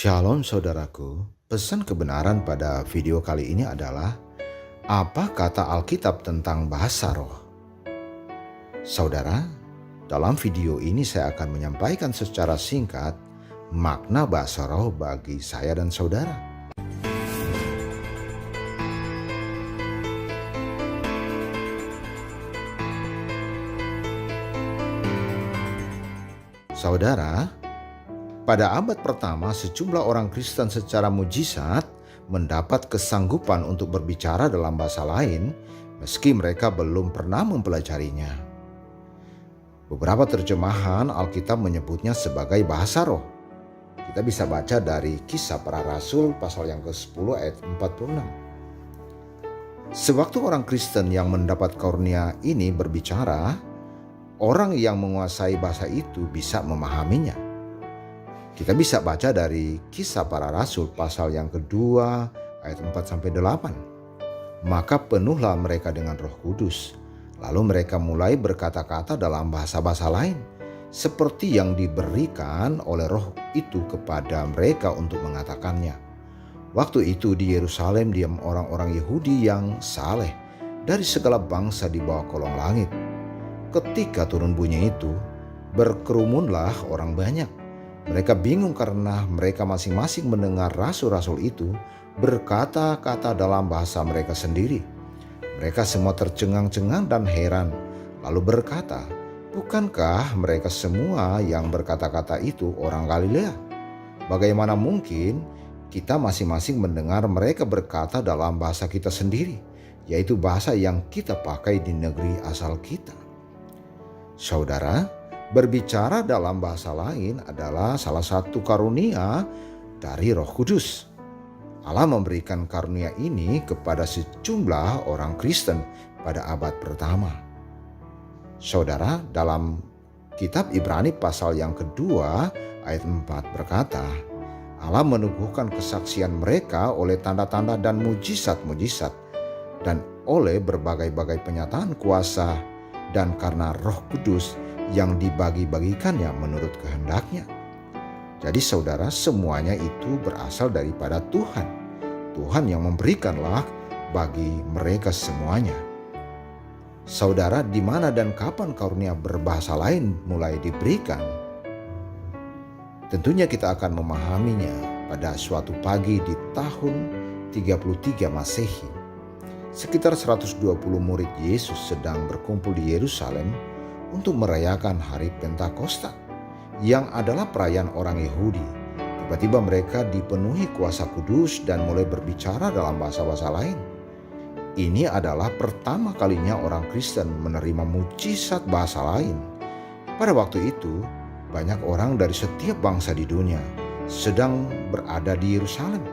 Shalom saudaraku, pesan kebenaran pada video kali ini adalah apa kata Alkitab tentang bahasa roh? Saudara, dalam video ini saya akan menyampaikan secara singkat makna bahasa roh bagi saya dan saudara. Saudara, pada abad pertama, sejumlah orang Kristen secara mujizat mendapat kesanggupan untuk berbicara dalam bahasa lain meski mereka belum pernah mempelajarinya. Beberapa terjemahan Alkitab menyebutnya sebagai bahasa roh. Kita bisa baca dari Kisah Para Rasul pasal yang ke-10 ayat 46. Sewaktu orang Kristen yang mendapat karunia ini berbicara, orang yang menguasai bahasa itu bisa memahaminya. Kita bisa baca dari Kisah Para Rasul pasal yang kedua ayat 4-8. Maka penuhlah mereka dengan Roh Kudus, lalu mereka mulai berkata-kata dalam bahasa-bahasa lain, seperti yang diberikan oleh Roh itu kepada mereka untuk mengatakannya. Waktu itu di Yerusalem diam orang-orang Yahudi yang saleh dari segala bangsa di bawah kolong langit. Ketika turun bunyi itu, berkerumunlah orang banyak. Mereka bingung karena mereka masing-masing mendengar rasul-rasul itu berkata-kata dalam bahasa mereka sendiri. Mereka semua tercengang-cengang dan heran, lalu berkata, "Bukankah mereka semua yang berkata-kata itu orang Galilea? Bagaimana mungkin kita masing-masing mendengar mereka berkata dalam bahasa kita sendiri, yaitu bahasa yang kita pakai di negeri asal kita?" Saudara, berbicara dalam bahasa lain adalah salah satu karunia dari Roh Kudus. Allah memberikan karunia ini kepada sejumlah orang Kristen pada abad pertama. Saudara, dalam kitab Ibrani pasal yang kedua ayat 4 berkata, Allah meneguhkan kesaksian mereka oleh tanda-tanda dan mujizat-mujizat dan oleh berbagai-bagai penyataan kuasa dan karena Roh Kudus yang dibagi-bagikannya menurut kehendaknya. Jadi saudara, semuanya itu berasal daripada Tuhan. Tuhan yang memberikanlah bagi mereka semuanya. Saudara, di mana dan kapan karunia berbahasa lain mulai diberikan? Tentunya kita akan memahaminya pada suatu pagi di tahun 33 Masehi. Sekitar 120 murid Yesus sedang berkumpul di Yerusalem untuk merayakan hari Pentakosta, yang adalah perayaan orang Yahudi. Tiba-tiba mereka dipenuhi kuasa kudus dan mulai berbicara dalam bahasa-bahasa lain. Ini adalah pertama kalinya orang Kristen menerima mujizat bahasa lain. Pada waktu itu, banyak orang dari setiap bangsa di dunia sedang berada di Yerusalem,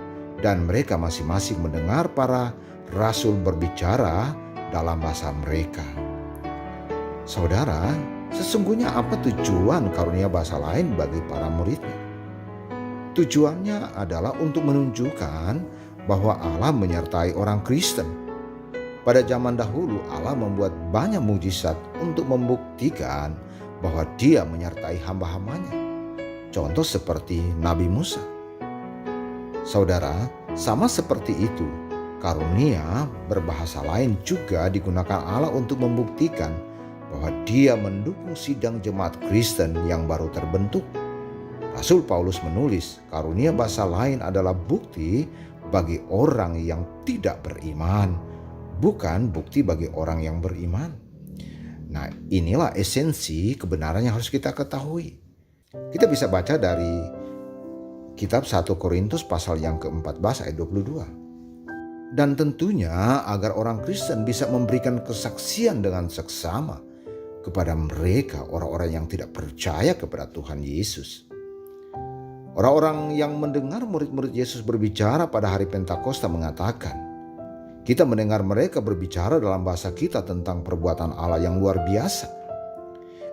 dan mereka masing-masing mendengar para rasul berbicara dalam bahasa mereka. Saudara, sesungguhnya apa tujuan karunia bahasa lain bagi para muridnya? Tujuannya adalah untuk menunjukkan bahwa Allah menyertai orang Kristen. Pada zaman dahulu Allah membuat banyak mujizat untuk membuktikan bahwa Dia menyertai hamba-hambanya. Contoh seperti Nabi Musa. Saudara, sama seperti itu, karunia berbahasa lain juga digunakan Allah untuk membuktikan bahwa Dia mendukung sidang jemaat Kristen yang baru terbentuk. Rasul Paulus menulis, karunia bahasa lain adalah bukti bagi orang yang tidak beriman, bukan bukti bagi orang yang beriman. Nah, inilah esensi kebenaran yang harus kita ketahui. Kita bisa baca dari kitab 1 Korintus pasal yang ke-14 ayat 22. Dan tentunya agar orang Kristen bisa memberikan kesaksian dengan seksama kepada mereka orang-orang yang tidak percaya kepada Tuhan Yesus. Orang-orang yang mendengar murid-murid Yesus berbicara pada hari Pentakosta mengatakan, kita mendengar mereka berbicara dalam bahasa kita tentang perbuatan Allah yang luar biasa.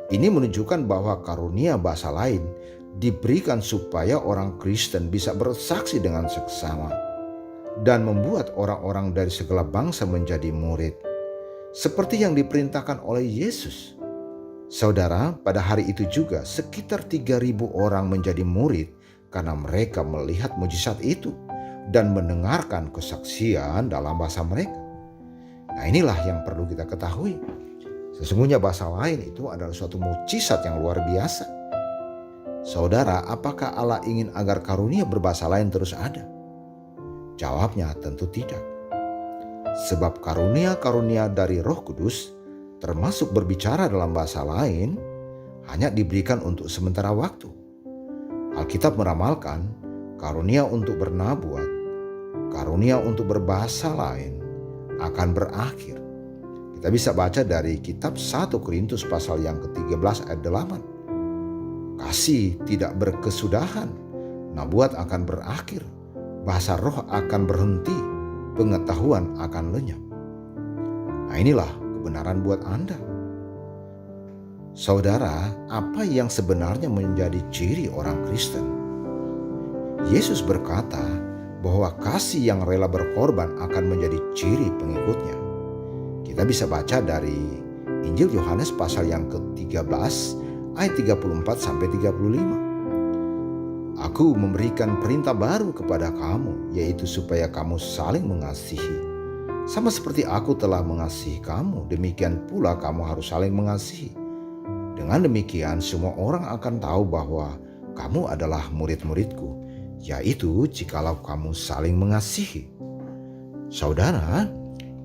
Ini menunjukkan bahwa karunia bahasa lain diberikan supaya orang Kristen bisa bersaksi dengan seksama. dan membuat orang-orang dari segala bangsa menjadi murid, seperti yang diperintahkan oleh Yesus. Saudara, pada hari itu juga sekitar 3.000 orang menjadi murid karena mereka melihat mujizat itu dan mendengarkan kesaksian dalam bahasa mereka. Nah, inilah yang perlu kita ketahui. Sesungguhnya bahasa lain itu adalah suatu mujizat yang luar biasa. Saudara, apakah Allah ingin agar karunia berbahasa lain terus ada? Jawabnya tentu tidak. Sebab karunia-karunia dari Roh Kudus, termasuk berbicara dalam bahasa lain, hanya diberikan untuk sementara waktu. Alkitab meramalkan karunia untuk bernabuat, karunia untuk berbahasa lain akan berakhir. Kita bisa baca dari kitab 1 Korintus pasal yang ke-13 ayat 8. Kasih tidak berkesudahan, nabuat akan berakhir, bahasa roh akan berhenti, pengetahuan akan lenyap. Nah, inilah kebenaran buat Anda. Saudara, apa yang sebenarnya menjadi ciri orang Kristen? Yesus berkata bahwa kasih yang rela berkorban akan menjadi ciri pengikutnya. Kita bisa baca dari Injil Yohanes pasal yang ke-13 ayat 34 sampai 35. Aku memberikan perintah baru kepada kamu, yaitu supaya kamu saling mengasihi. Sama seperti aku telah mengasihi kamu, demikian pula kamu harus saling mengasihi. Dengan demikian semua orang akan tahu bahwa kamu adalah murid-muridku, yaitu jikalau kamu saling mengasihi. Saudara,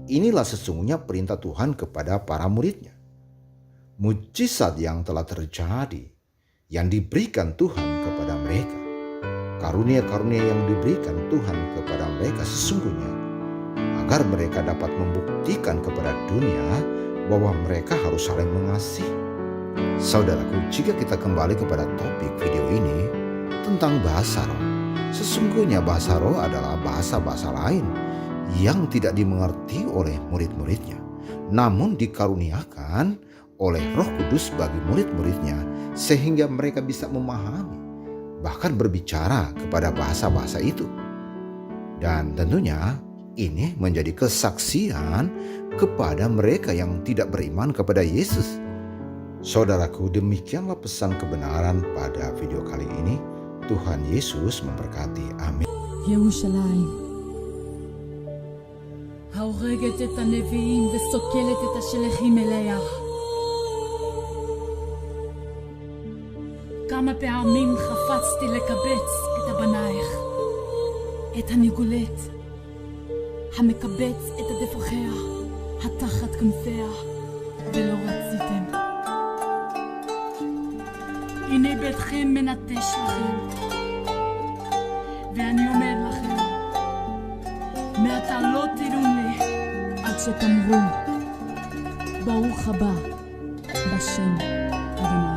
inilah sesungguhnya perintah Tuhan kepada para muridnya. Mujizat yang telah terjadi, yang diberikan Tuhan kepada mereka, karunia-karunia yang diberikan Tuhan kepada mereka sesungguhnya agar mereka dapat membuktikan kepada dunia bahwa mereka harus saling mengasihi. Saudaraku, jika kita kembali kepada topik video ini tentang bahasa roh, sesungguhnya bahasa roh adalah bahasa-bahasa lain yang tidak dimengerti oleh murid-muridnya, namun dikaruniakan oleh Roh Kudus bagi murid-muridnya sehingga mereka bisa memahami, bahkan berbicara kepada bahasa-bahasa itu. Dan tentunya ini menjadi kesaksian kepada mereka yang tidak beriman kepada Yesus. Saudaraku, demikianlah pesan kebenaran pada video kali ini. Tuhan Yesus memberkati. Amin. ירושלים, ההורגת את הנביאים וסוקלת את השליחים אליה. כמה פעמים חפצתי לקבץ את הבנייך, את הניגולת, המקבץ את עדפיה, התחת כנפיה, ולא רציתם. הנה ביתכם מנטש לכם, ואני אומר לכם, מעתה לא תראו לי עד שתאמרו ברוך הבא בשם אדוני.